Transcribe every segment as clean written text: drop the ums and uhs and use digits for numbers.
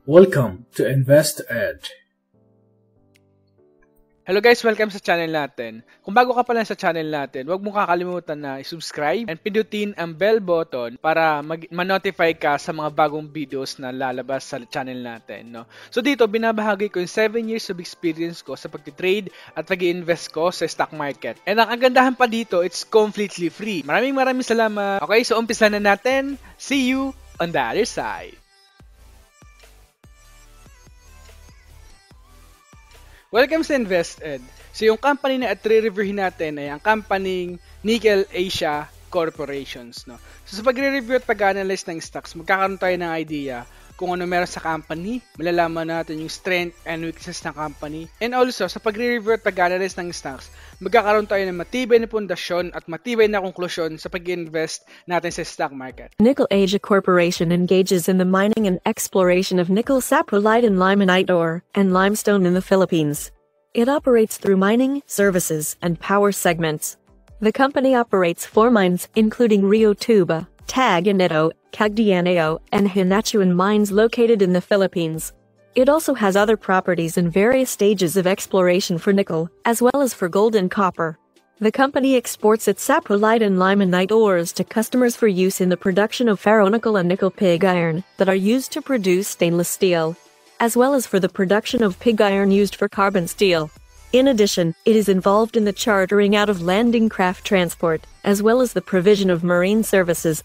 Welcome to InvestEd. Hello guys, welcome sa channel natin. Kung bago ka pa lang sa channel natin, huwag mong kakalimutan na i-subscribe and pindutin ang bell button para ma-notify ka sa mga bagong videos na lalabas sa channel natin. No? So dito, binabahagi ko yung 7 years of experience ko sa pag-trade at pag-invest ko sa stock market. And ang kagandahan pa dito, it's completely free. Maraming salamat. Okay, so umpisa na natin. See you on the other side. Welcome sa InvestEd. So yung company na i-reviewin natin ay ang company Nickel Asia Corporations. No? So sa pagre-review at pag-analyze ng stocks, magkakaroon tayo ng idea kung ano meron sa company, malalaman natin yung strength and weaknesses ng company, and also sa pagre-review at pag-analyze ng stocks, magkakaroon tayo ng matibay na pundasyon at matibay na konklusyon sa pag-invest natin sa stock market. Nickel Asia Corporation engages in the mining and exploration of nickel saprolite and limonite ore and limestone in the Philippines. It operates through mining, services, and power segments. The company operates 4 mines, including Rio Tuba, Taganito, Cagdianeo, and Hinatuan mines located in the Philippines. It also has other properties in various stages of exploration for nickel, as well as for gold and copper. The company exports its saprolite and limonite ores to customers for use in the production of ferronickel and nickel pig iron that are used to produce stainless steel, as well as for the production of pig iron used for carbon steel. In addition, it is involved in the chartering out of landing craft transport, as well as the provision of marine services.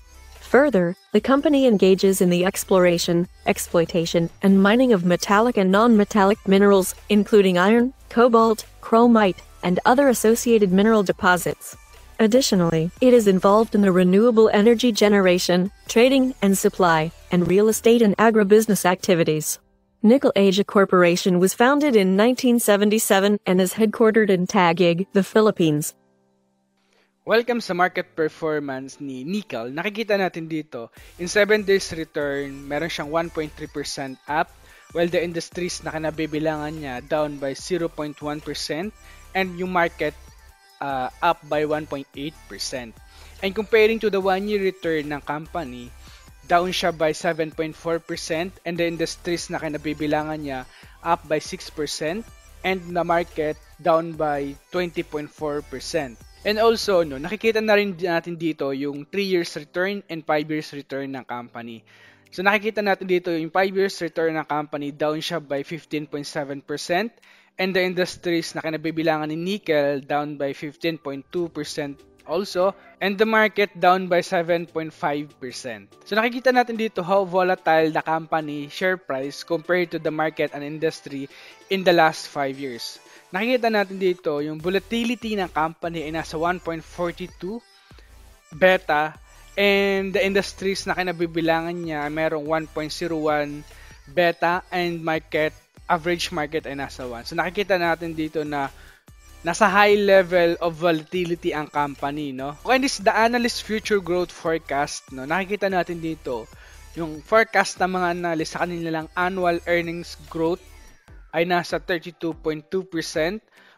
Further, the company engages in the exploration, exploitation, and mining of metallic and non-metallic minerals, including iron, cobalt, chromite, and other associated mineral deposits. Additionally, it is involved in the renewable energy generation, trading and supply, and real estate and agribusiness activities. Nickel Asia Corporation was founded in 1977 and is headquartered in Taguig, the Philippines. Welcome sa market performance ni Nickel. Nakikita natin dito, in 7 days return, meron siyang 1.3% up, while the industries na kinabibilangan niya down by 0.1% and yung market up by 1.8%. And comparing to the 1-year return ng company, down siya by 7.4% and the industries na kinabibilangan niya up by 6% and the market down by 20.4%. And also, nakikita na rin natin dito yung 3 years return and 5 years return ng company. So nakikita natin dito yung 5 years return ng company down siya by 15.7% and the industries na kinabibilangan ni Nickel down by 15.2% also and the market down by 7.5%. So nakikita natin dito how volatile the company share price compared to the market and industry in the last 5 years. Nakikita natin dito, yung volatility ng company ay nasa 1.42 beta and the industries na kinabibilangan niya merong 1.01 beta and average market ay nasa 1. So nakikita natin dito na nasa high level of volatility ang company, no? Okay, this is the analyst future growth forecast, no? Nakikita natin dito yung forecast ng mga analyst sa kanilang annual earnings growth ay nasa 32.2%,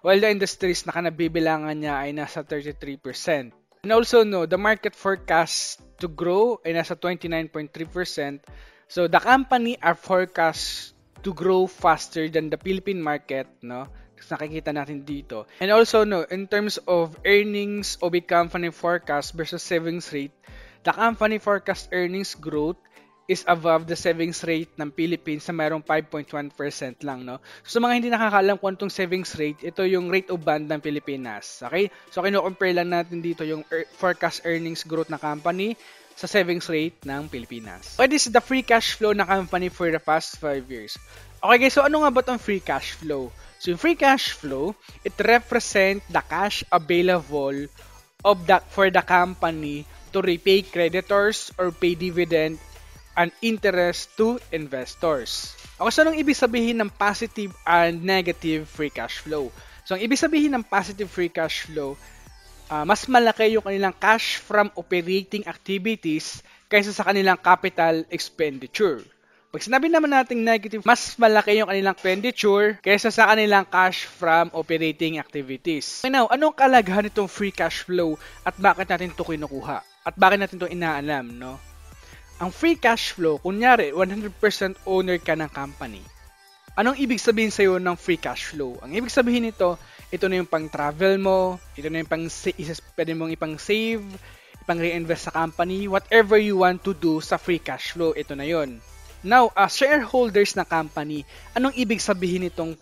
while the industries na kanabibilangan niya ay nasa 33%. And also, the market forecast to grow ay nasa 29.3%. So, the company are forecast to grow faster than the Philippine market, no? Nakikita natin dito. And also, in terms of earnings of a company forecast versus savings rate, the company forecast earnings growth is above the savings rate ng Philippines na mayroong 5.1% lang, no? So, sa mga hindi nakakaalam kung itong savings rate, ito yung rate of band ng Pilipinas. Okay? So, kino-compare lang natin dito yung forecast earnings growth na company sa savings rate ng Pilipinas. Okay, this is the free cash flow na company for the past 5 years. Okay guys, so ano nga ba itong free cash flow? So, yung free cash flow, it represent the cash available for the company to repay creditors or pay dividend and interest to investors. Okay, so anong ibig sabihin ng positive and negative free cash flow? So, ang ibig sabihin ng positive free cash flow, mas malaki yung kanilang cash from operating activities kaysa sa kanilang capital expenditure. Pag sinabi naman natin negative, mas malaki yung kanilang expenditure kaysa sa kanilang cash from operating activities. Now, anong kalagahan nitong free cash flow at bakit natin ito kinukuha? At bakit natin ito inaalam, no? Ang free cash flow, kunyari 100% owner ka ng company. Anong ibig sabihin sa'yo ng free cash flow? Ang ibig sabihin nito, ito na yung pang-travel mo, ito na yung pwede mong ipang-save, ipang-reinvest sa company, whatever you want to do sa free cash flow, ito na yon. Now, as shareholders na company, anong ibig sabihin nitong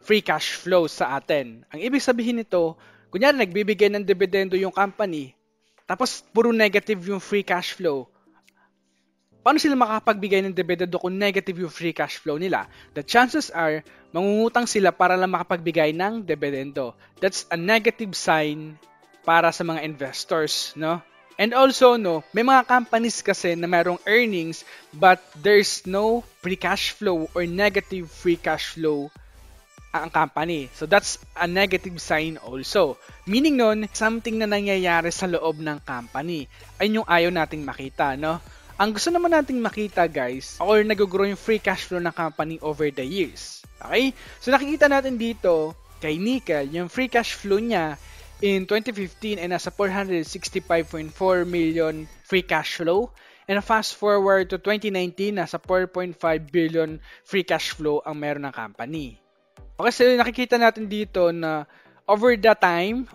free cash flow sa atin? Ang ibig sabihin nito, kunyari nagbibigay ng dividendo yung company, tapos puro negative yung free cash flow. Paano sila makapagbigay ng dividendo kung negative yung free cash flow nila? The chances are, mangungutang sila para lang makapagbigay ng dividendo. That's a negative sign para sa mga investors, no? And also, no, may mga companies kasi na mayroong earnings but there's no free cash flow or negative free cash flow ang company. So that's a negative sign also. Meaning nun, something na nangyayari sa loob ng company. Ayun yung ayaw nating makita, no? Ang gusto naman nating makita, guys, or nag-grow yung free cash flow ng company over the years. Okay? So nakikita natin dito kay Nickel, yung free cash flow niya in 2015 ay nasa 465.4 million free cash flow. And fast forward to 2019, nasa 4.5 billion free cash flow ang meron ng company. Okay, so nakikita natin dito na over the time,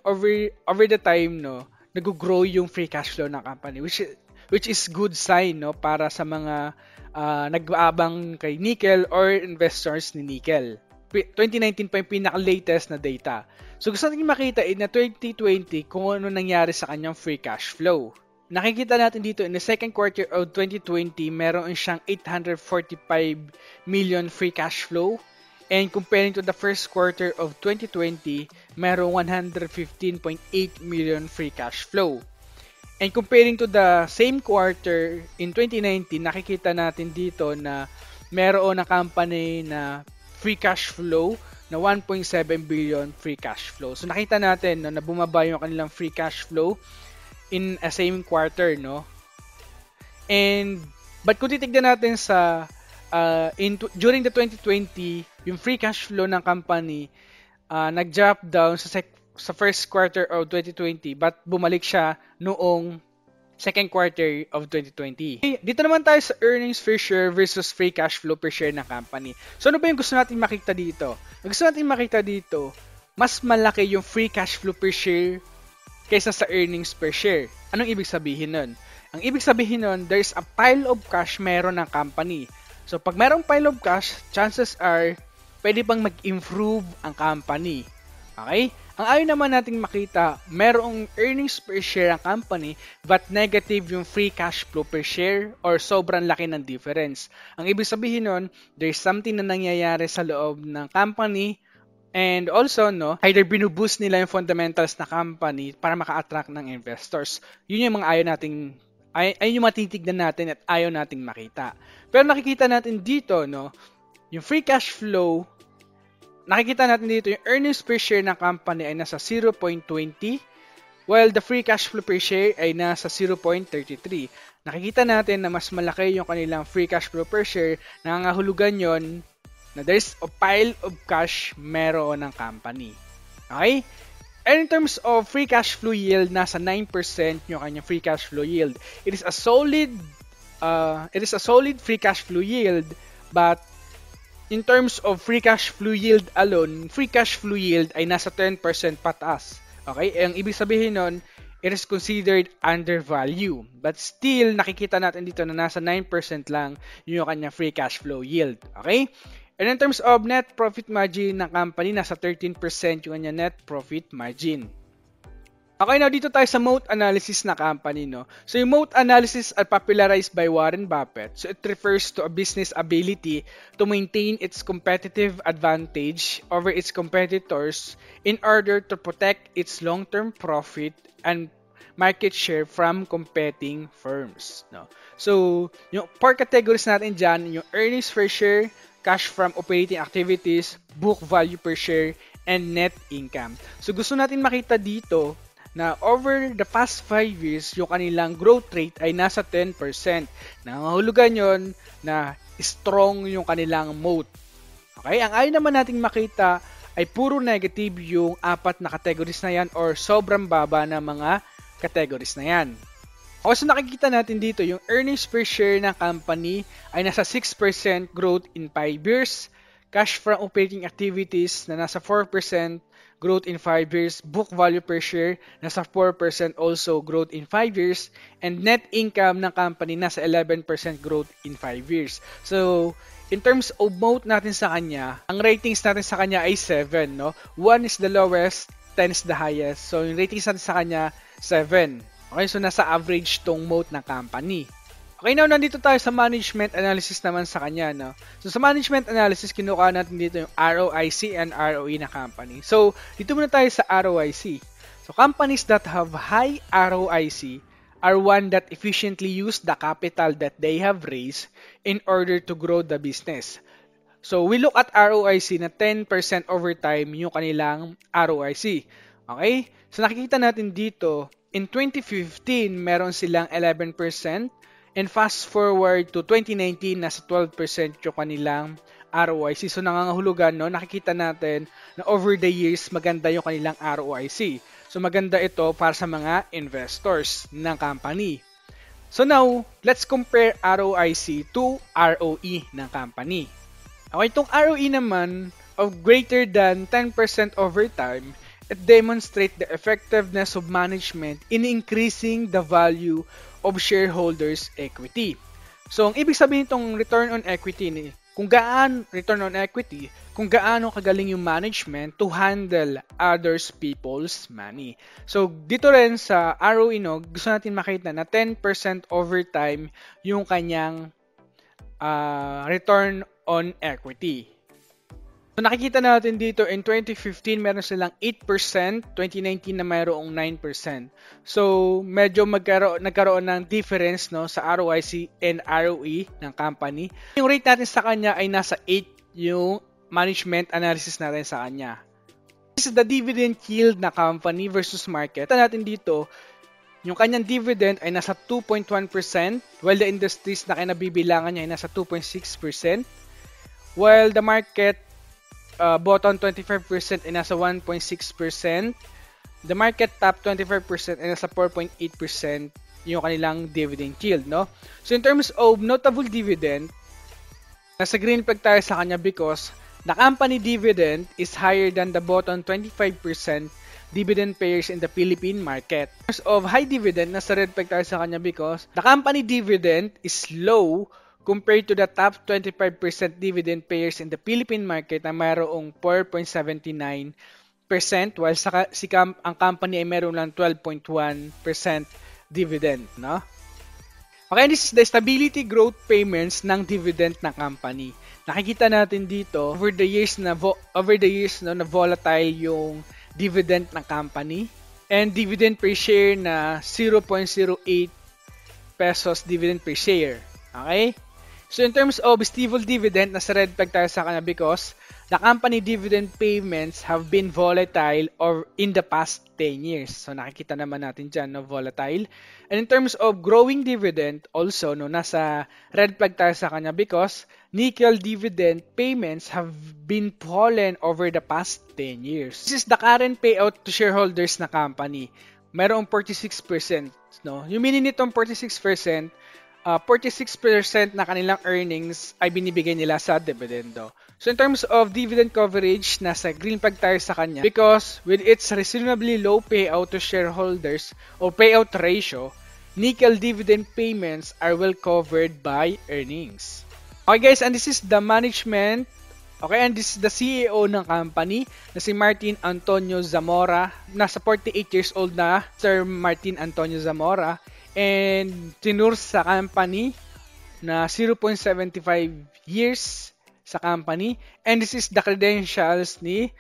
no, nag-grow yung free cash flow ng company, which is good sign, no, para sa mga nag-aabang kay Nickel or investors ni Nickel. 2019 pa yung pinaka-latest na data. So gusto natin makita na 2020 kung ano nangyari sa kanyang free cash flow. Nakikita natin dito in the second quarter of 2020, meron siyang 845 million free cash flow. And comparing to the first quarter of 2020, meron 115.8 million free cash flow. And comparing to the same quarter in 2019, nakikita natin dito na meron na company na free cash flow na 1.7 billion free cash flow. So nakita natin na bumaba yung kanilang free cash flow in a same quarter, no? And but kung titignan natin sa during the 2020, yung free cash flow ng company nag-drop down sa first quarter of 2020 but bumalik siya noong second quarter of 2020. Dito naman tayo sa earnings per share versus free cash flow per share ng company. So ano ba yung gusto natin makita dito? Ang gusto natin makita dito, mas malaki yung free cash flow per share kaysa sa earnings per share. Anong ibig sabihin nun? Ang ibig sabihin nun, there's a pile of cash meron ng company. So pag merong pile of cash, chances are pwede pang mag-improve ang company. Okay? Ang ayaw naman nating makita, merong earnings per share ang company but negative yung free cash flow per share or sobrang laki ng difference. Ang ibig sabihin nun, there's something na nangyayari sa loob ng company and also, no, either binuboost nila yung fundamentals na company para maka-attract ng investors. Yun yung mga ayun yung matitignan natin at ayaw nating makita. Pero nakikita natin dito, no, yung free cash flow, nakikita natin dito yung earnings per share ng company ay nasa 0.20 while the free cash flow per share ay nasa 0.33. Nakikita natin na mas malaki yung kanilang free cash flow per share, nangangahulugan yon na there's a pile of cash meron ng company. Okay? And in terms of free cash flow yield, nasa 9% yung kanyang free cash flow yield. It is a solid free cash flow yield, but in terms of free cash flow yield alone, free cash flow yield ay nasa 10% pataas. Okay? Ang ibig sabihin nun, it is considered undervalue. But still, nakikita natin dito na nasa 9% lang yung kanyang free cash flow yield. Okay? And in terms of net profit margin ng company, nasa 13% yung kanyang net profit margin. Okay, now dito tayo sa moat analysis na company, no? So yung moat analysis are popularized by Warren Buffett. So it refers to a business ability to maintain its competitive advantage over its competitors in order to protect its long-term profit and market share from competing firms, no? So yung 4 categories natin dyan, yung earnings per share, cash from operating activities, book value per share, and net income. So gusto natin makita dito na over the past 5 years, yung kanilang growth rate ay nasa 10%. Nangahulugan yon na strong yung kanilang moat. Okay? Ang ayaw naman nating makita ay puro negative yung 4 na categories na yan or sobrang baba na mga categories na yan. Okay, so nakikita natin dito yung earnings per share ng company ay nasa 6% growth in 5 years, cash from operating activities na nasa 4% growth in 5 years, book value per share nasa 4% also growth in 5 years, and net income ng company nasa 11% growth in 5 years. So, in terms of moat natin sa kanya, ang ratings natin sa kanya ay 7, no? 1 is the lowest, 10 is the highest. So, yung ratings natin sa kanya, 7. Okay, so nasa average tong moat ng company. Okay, now nandito tayo sa management analysis naman sa kanya, no? So sa management analysis, kinuha natin dito yung ROIC and ROE na company. So dito muna tayo sa ROIC. So companies that have high ROIC are one that efficiently use the capital that they have raised in order to grow the business. So we look at ROIC na 10% over time yung kanilang ROIC. Okay? So nakikita natin dito, in 2015, meron silang 11%, and fast forward to 2019, nasa 12% yung kanilang ROIC. So nangangahulugan, no? Nakikita natin na over the years, maganda yung kanilang ROIC. So maganda ito para sa mga investors ng company. So now, let's compare ROIC to ROE ng company. Okay, itong ROE naman of greater than 10% over time, it demonstrates the effectiveness of management in increasing the value of shareholders' equity. So, ang ibig sabihin itong return on equity, kung gaano kagaling yung management to handle others people's money. So, dito rin sa ROE, no, gusto natin makita na 10% over time yung kanyang return on equity. So nakikita natin dito in 2015 meron silang 8%, 2019 na mayroong 9%. So medyo nagkaroon ng difference, no, sa ROIC and ROE ng company. Yung rate natin sa kanya ay nasa 8 yung management analysis natin sa kanya. This is the dividend yield na company versus market. Kita natin dito, yung kanyang dividend ay nasa 2.1% while the industries na kinabibilangan niya ay nasa 2.6%, while the market bottom 25% ay nasa 1.6%. The market top 25% ay nasa 4.8% yung kanilang dividend yield, no? So in terms of notable dividend, nasa green flag tayo sa kanya because the company dividend is higher than the bottom 25% dividend payers in the Philippine market. In terms of high dividend, nasa red flag tayo sa kanya because the company dividend is low compared to the top 25% dividend payers in the Philippine market na mayroong 4.79%, while ang company ay mayroon lang 12.1% dividend, no? Okay, this is the stability growth payments ng dividend ng company. Nakikita natin dito over the years na volatile yung dividend ng company, and dividend per share na 0.08 pesos dividend per share. Okay? So in terms of stable dividend, nasa red flag tayo sa kanya because the company dividend payments have been volatile or in the past 10 years. So nakikita naman natin dyan, no, volatile. And in terms of growing dividend, also, no, nasa red flag tayo sa kanya because nickel dividend payments have been fallen over the past 10 years. This is the current payout to shareholders na company. Mayroong 46%. No? Yung meaning nitong 46%, 46% na kanilang earnings ay binibigay nila sa dividendo. So in terms of dividend coverage, nasa green flag tayo sa kanya because with its reasonably low payout to shareholders or payout ratio, nickel dividend payments are well covered by earnings. Okay guys, and this is the management. Okay, and this is the CEO ng company na si Martin Antonio Zamora. Nasa 48 years old na Sir Martin Antonio Zamora. And tinur sa company na 0.75 years sa company. And this is the credentials ni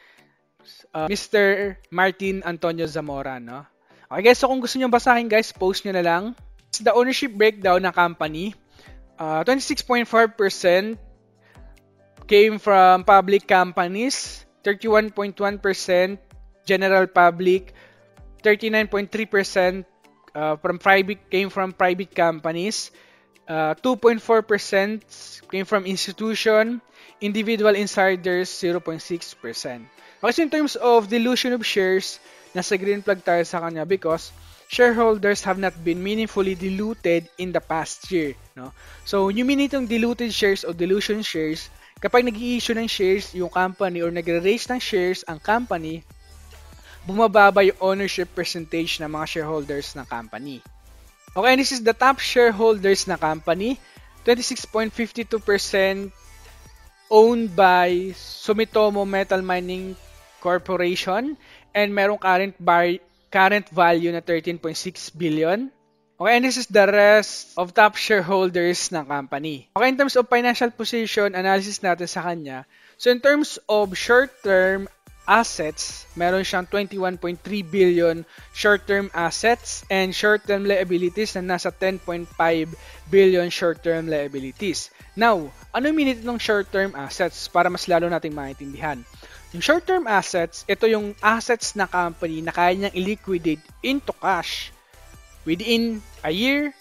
Mr. Martin Antonio Zamora, no? Okay guys, so kung gusto nyo basahin guys, post nyo na lang. This is the ownership breakdown ng company. 26.4% came from public companies, 31.1% general public, 39.3% came from private companies, 2.4% came from institution, individual insiders 0.6%. Okay, so in terms of dilution of shares, nasa green flag tayo sa kanya because shareholders have not been meaningfully diluted in the past year, no? So, yung meaning itong diluted shares o dilution shares, kapag nag-i-issue ng shares yung company or nagre-raise ng shares ang company, bumababa yung ownership percentage ng mga shareholders ng company. Okay, this is the top shareholders na company. 26.52% owned by Sumitomo Metal Mining Corporation and merong current value na 13.6 billion. Okay, and this is the rest of top shareholders ng company. Okay, in terms of financial position, analysis natin sa kanya. So in terms of short-term assets, meron siyang 21.3 billion short-term assets and short-term liabilities na nasa 10.5 billion short-term liabilities. Now, ano yung meaning ng short-term assets para mas lalo nating maintindihan? Yung short-term assets, ito yung assets na company na kaya niyang i-liquidate into cash within a year,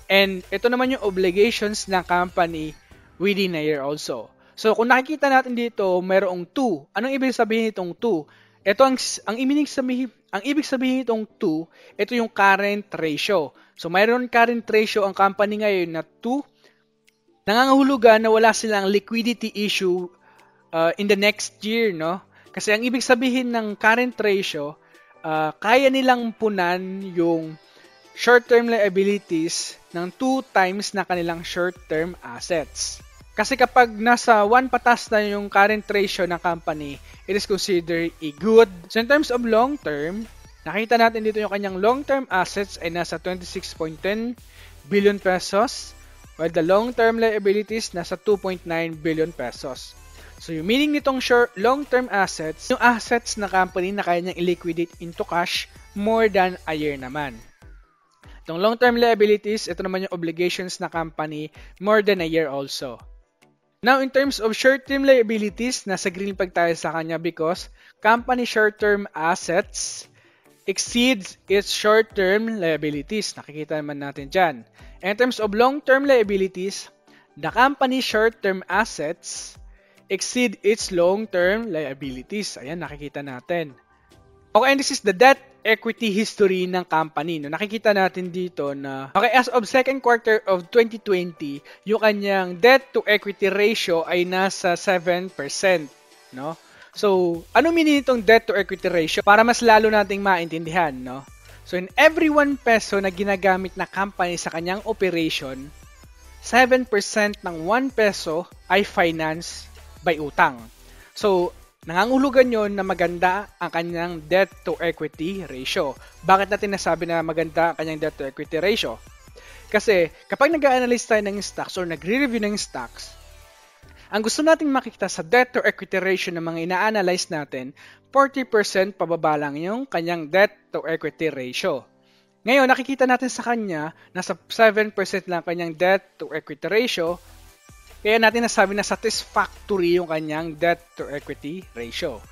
and ito naman yung obligations ng company within a year also. So, kung nakikita natin dito, mayroong 2. Anong ibig sabihin itong 2? Ito ang ibig sabihin itong 2, ito yung current ratio. So, mayroon current ratio ang company ngayon na 2. Nangangahulugan na wala silang liquidity issue in the next year, no? Kasi ang ibig sabihin ng current ratio, kaya nilang punan yung short-term liabilities ng 2 times na kanilang short-term assets. Kasi kapag nasa 1 patas na yung current ratio ng company, it is considered a good. So in terms of long-term, nakita natin dito yung kanyang long-term assets ay nasa 26.10 billion pesos, while the long-term liabilities nasa 2.9 billion pesos. So yung meaning nitong long-term assets, yung assets na company na kaya niyang i-liquidate into cash more than a year naman. Itong long-term liabilities, ito naman yung obligations na company more than a year also. Now, in terms of short-term liabilities, nasa green pag tayo sa kanya because company short-term assets exceeds its short-term liabilities. Nakikita naman natin dyan. And in terms of long-term liabilities, the company short-term assets exceed its long-term liabilities. Ayan, nakikita natin. Okay, and this is the debt equity history ng company. No? Nakikita natin dito na, okay, as of second quarter of 2020, yung kanyang debt to equity ratio ay nasa 7%. No? So, ano meaning itong debt to equity ratio? Para mas lalo nating maintindihan, no? So, in every 1 peso na ginagamit na company sa kanyang operation, 7% ng 1 peso ay financed by utang. So, nangangahulugan yon na maganda ang kanyang debt to equity ratio. Bakit natin nasabi na maganda ang kanyang debt to equity ratio? Kasi kapag nag-analyze tayo ng stocks or nagre-review ng stocks, ang gusto nating makikita sa debt to equity ratio ng mga ina-analyze natin, 40% pababa lang yung kanyang debt to equity ratio. Ngayon, nakikita natin sa kanya, nasa 7% lang kanyang debt to equity ratio. Kaya natin nasabi na satisfactory yung kanyang debt to equity ratio.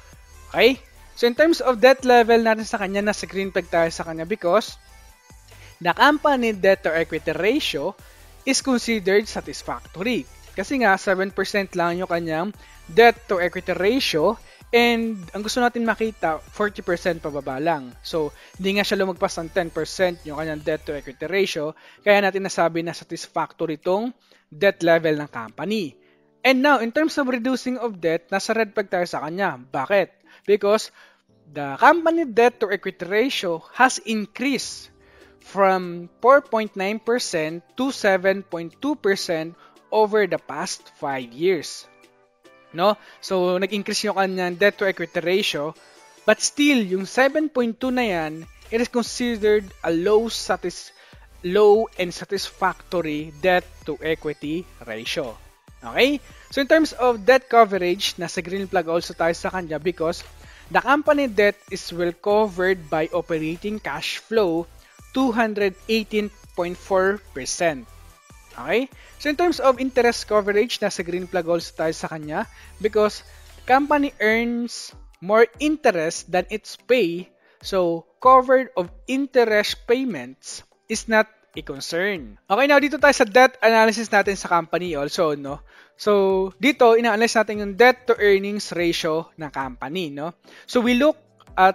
Okay? So in terms of debt level natin sa kanya, nasa green flag tayo sa kanya because the company debt to equity ratio is considered satisfactory. Kasi nga, 7% lang yung kanyang debt to equity ratio and ang gusto natin makita, 40% pababa lang. So, hindi nga siya lumagpas ng 10% yung kanyang debt to equity ratio. Kaya natin nasabi na satisfactory itong debt level ng company. And now, in terms of reducing of debt, nasa red flag tayo sa kanya. Bakit? Because the company debt to equity ratio has increased from 4.9% to 7.2% over the past 5 years. No? So, nag-increase yung kanyang debt to equity ratio, but still, yung 7.2 na yan, it is considered a low and satisfactory debt to equity ratio. Okay? So in terms of debt coverage, nasa green flag also tayo sa kanya because the company debt is well covered by operating cash flow 218.4%. Okay? So in terms of interest coverage, nasa green flag also tayo sa kanya because company earns more interest than its pay, so covered of interest payments is not a concern. Okay, now dito tayo sa debt analysis natin sa company also, no? So, dito, ina-analyze natin yung debt to earnings ratio ng company, no? So, we look at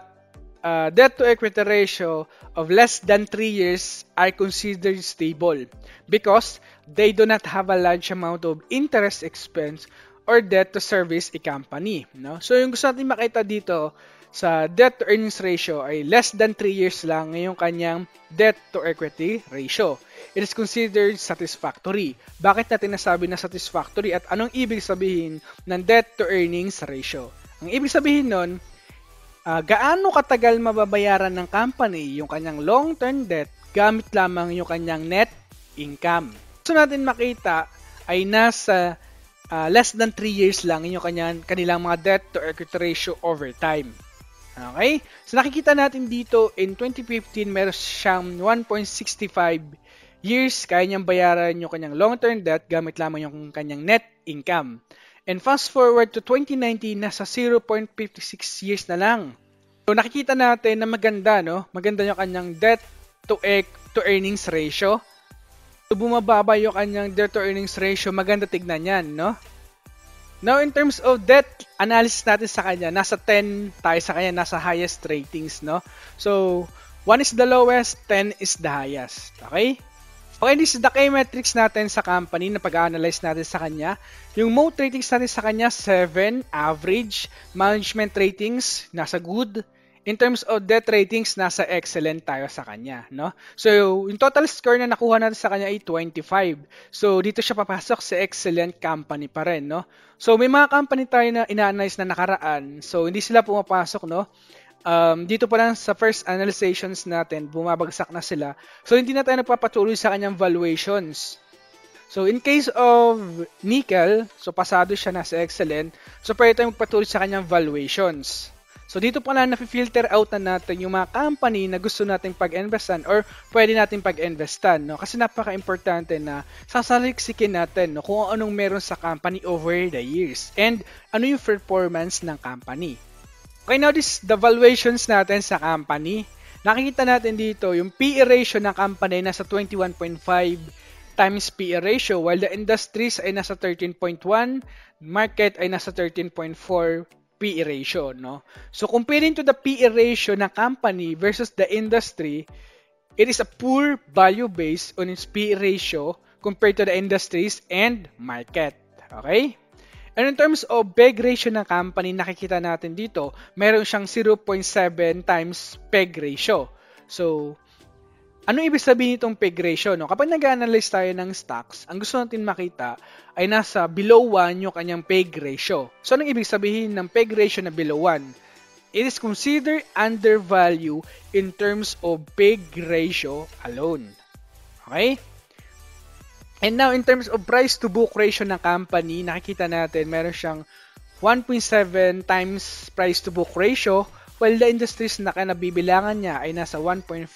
debt to equity ratio of less than 3 years are considered stable because they do not have a large amount of interest expense or debt to service a company. No? So yung gusto natin makita dito sa debt to earnings ratio ay less than 3 years lang ngayong kanyang debt to equity ratio. It is considered satisfactory. Bakit natin nasabi na satisfactory at anong ibig sabihin ng debt to earnings ratio? Ang ibig sabihin nun, gaano katagal mababayaran ng company yung kanyang long-term debt gamit lamang yung kanyang net income. Gusto natin makita ay nasa less than 3 years lang yung kanilang mga debt to equity ratio over time. Okay? So nakikita natin dito in 2015 meron siyang 1.65 years kaya niyang bayaran yung kanyang long-term debt gamit lamang yung kanyang net income. And fast forward to 2019 nasa 0.56 years na lang. So nakikita natin na maganda, no? Maganda yung kanyang debt to earnings ratio. So bumababa yung kanyang debt to earnings ratio, maganda tignan yan, no? Now in terms of debt analysis natin sa kanya, nasa 10 tayo sa kanya, nasa highest ratings, no? So 1 is the lowest, 10 is the highest. Okay? Okay, this is the key metrics natin sa company na pag-analyze natin sa kanya. Yung moat ratings natin sa kanya, 7, average. Management ratings, nasa good. In terms of debt ratings, nasa excellent tayo sa kanya, no? So, yung total score na nakuha natin sa kanya ay 25. So, dito siya papasok sa excellent company pa rin, no? So, may mga company tayo na ina-analyze na nakaraan. So, hindi sila pumapasok, no? Dito pa lang sa first analyzations natin, bumabagsak na sila. So, hindi na tayo nagpapatuloy sa kanyang valuations. So, in case of nickel, so pasado siya nasa excellent. So, pwede tayong magpatuloy sa kanyang valuations. So, dito pala na-filter out na natin yung mga company na gusto nating pag-investan or pwede nating pag-investan, no? Kasi napaka-importante na sasaliksikin natin, no, kung anong meron sa company over the years and ano yung performance ng company. Okay, now this the valuations natin sa company. Nakikita natin dito yung PE ratio ng company nasa 21.5 times PE ratio while the industries ay nasa 13.1, market ay nasa 13.4 PE ratio, no? So comparing to the PE ratio ng company versus the industry, it is a poor value based on its PE ratio compared to the industries and market. Okay? And in terms of PEG ratio ng company, nakikita natin dito, meron siyang 0.7 times PEG ratio. So, ano ibig sabihin itong PEG ratio? No? Kapag nag-analyze tayo ng stocks, ang gusto natin makita ay nasa below 1 yung kanyang PEG ratio. So, anong ibig sabihin ng PEG ratio na below 1? It is considered undervalue in terms of PEG ratio alone. Okay? And now, in terms of price to book ratio ng company, nakikita natin meron siyang 1.7 times price to book ratio while the industries na kanabibilangan niya ay nasa 1.4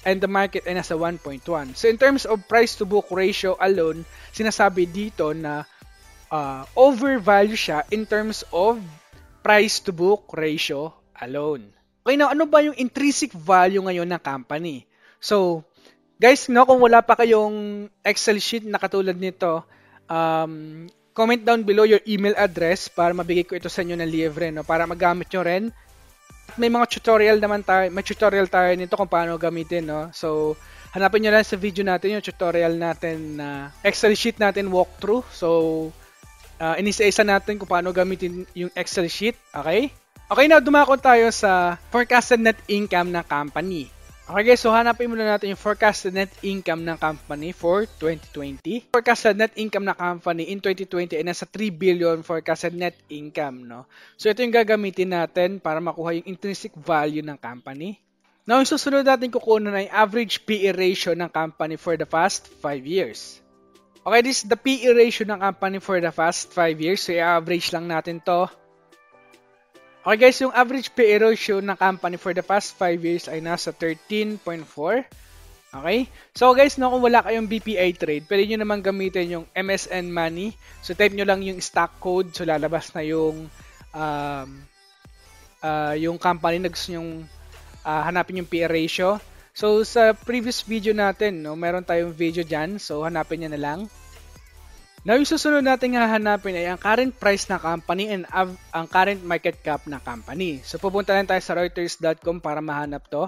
and the market ay nasa 1.1. So, in terms of price to book ratio alone, sinasabi dito na overvalue siya in terms of price to book ratio alone. Okay, now, ano ba yung intrinsic value ngayon ng company? So, guys, no, kung wala pa kayong Excel sheet na katulad nito, comment down below your email address para mabigay ko ito sa inyo ng libre, no, para magamit nyo rin. May mga tutorial naman tayo, may tutorial tayo nito kung paano gamitin, no. So, hanapin nyo lang sa video natin yung tutorial natin na Excel sheet natin walkthrough. So, inisa-isa natin kung paano gamitin yung Excel sheet, okay? Okay, now dumako tayo sa forecasted net income ng company. Okay guys, so hanapin muna natin yung forecasted net income ng company for 2020. Forecasted net income ng company in 2020 ay nasa 3 billion forecasted net income, no? So ito yung gagamitin natin para makuha yung intrinsic value ng company. Now, yung susunod natin kukunan ay average PE ratio ng company for the past 5 years. Okay, this is the PE ratio ng company for the past 5 years. So i-average lang natin to. Okay guys, yung average PE ratio ng company for the past 5 years ay nasa 13.4. Okay? So guys, no, kung wala kayong BPI trade, pwede nyo naman gamitin yung MSN Money. So type nyo lang yung stock code, so lalabas na yung company na gusto nyong hanapin yung PE ratio. So sa previous video natin, no, meron tayong video dyan, so hanapin nyo na lang. Now, yung susunod natin hahanapin ay ang current price ng company and ang current market cap ng company. So, pupunta lang tayo sa Reuters.com para mahanap to.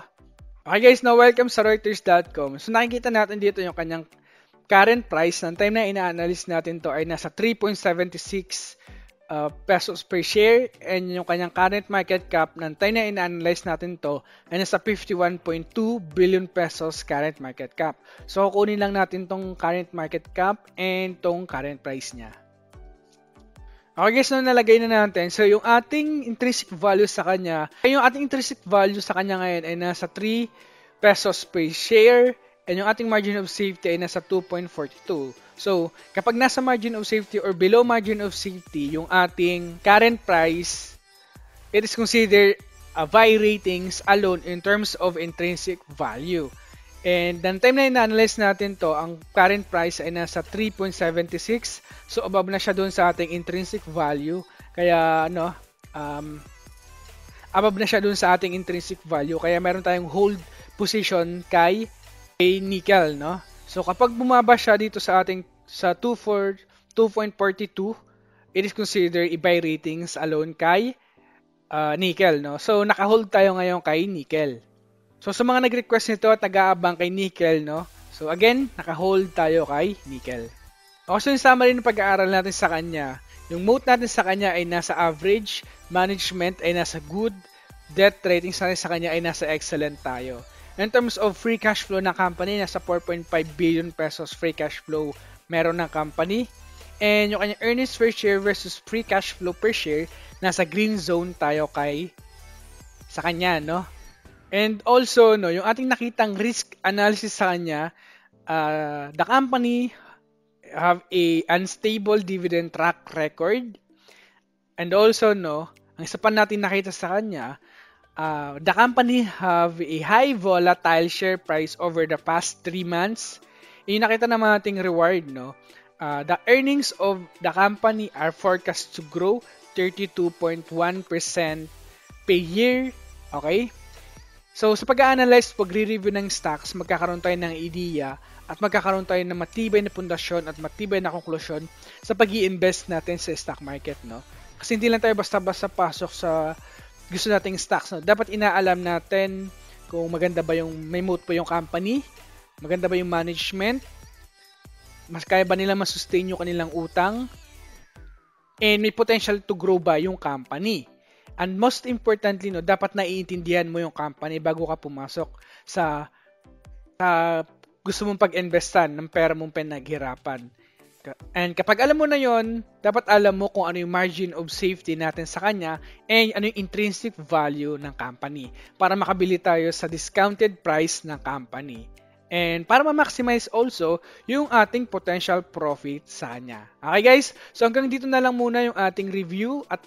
Okay guys, now welcome sa Reuters.com. So, nakikita natin dito yung kanyang current price. Ng time na ina-analyze natin to ay nasa 3.76 pesos per share, and yung kanyang current market cap ng time na ina-analyze natin to ay nasa 51.2 billion pesos current market cap. So kukunin lang natin tong current market cap and tong current price niya. Okay guys, so nalagay na natin. So yung ating intrinsic value sa kanya, ngayon ay nasa 3 pesos per share, and yung ating margin of safety ay nasa 2.42. So, kapag nasa margin of safety or below margin of safety, yung ating current price, it is considered a buy ratings alone in terms of intrinsic value. And the time na ina-analyze natin to, ang current price ay nasa 3.76. So, above na siya doon sa ating intrinsic value. Kaya, above na siya doon sa ating intrinsic value. Kaya meron tayong hold position kay nickel, no? So kapag bumaba siya dito sa ating sa 2.42, it is considered a buy ratings alone kay nickel, no? So naka-hold tayo ngayon kay nickel. So sa mga nag-request nito at nag-aabang kay nickel, no? So again, naka-hold tayo kay nickel. So yung summary ng pag-aaral natin sa kanya, yung moat natin sa kanya ay nasa average, management ay nasa good, debt ratings natin sa kanya ay nasa excellent tayo. In terms of free cash flow ng company, nasa 4.5 billion pesos free cash flow meron ng company. And yung kanyang earnings per share versus free cash flow per share, nasa green zone tayo sa kanya, no? And also, no, yung ating nakitang risk analysis sa kanya, the company have a unstable dividend track record. And also, no, ang isa pa natin nakita sa kanya, the company have a high volatile share price over the past 3 months. Yung nakita naman nating reward, no? The earnings of the company are forecast to grow 32.1% per year. Okay? So, sa pag-a-analyze, pag-re-review ng stocks, magkakaroon tayo ng idea at magkakaroon tayo ng matibay na pundasyon at matibay na konklusyon sa pag-i-invest natin sa stock market, no? Kasi hindi lang tayo basta-basta pasok sa gusto nating stocks, no? Dapat inaalam natin kung maganda ba may moat pa yung company, maganda ba yung management, mas kaya ba nila masustain yung kanilang utang, and may potential to grow ba yung company. And most importantly, no, dapat naiintindihan mo yung company bago ka pumasok sa gusto mong pag-investan ng pera mong pinaghirapan. And kapag alam mo na yon, dapat alam mo kung ano yung margin of safety natin sa kanya and ano yung intrinsic value ng company para makabili tayo sa discounted price ng company. And para ma-maximize also yung ating potential profit sa kanya. Okay guys? So hanggang dito na lang muna yung ating review at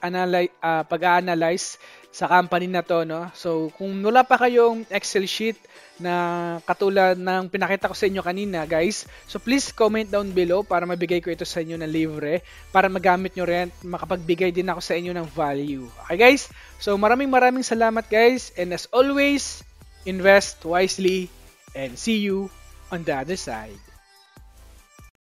pag-a-analyze sa company na to, no? So kung wala pa kayong Excel sheet na katulad ng pinakita ko sa inyo kanina, guys, so please comment down below para mabigay ko ito sa inyo na libre para magamit nyo rin, makapagbigay din ako sa inyo ng value. Okay guys? So maraming salamat guys, and as always, invest wisely and see you on the other side.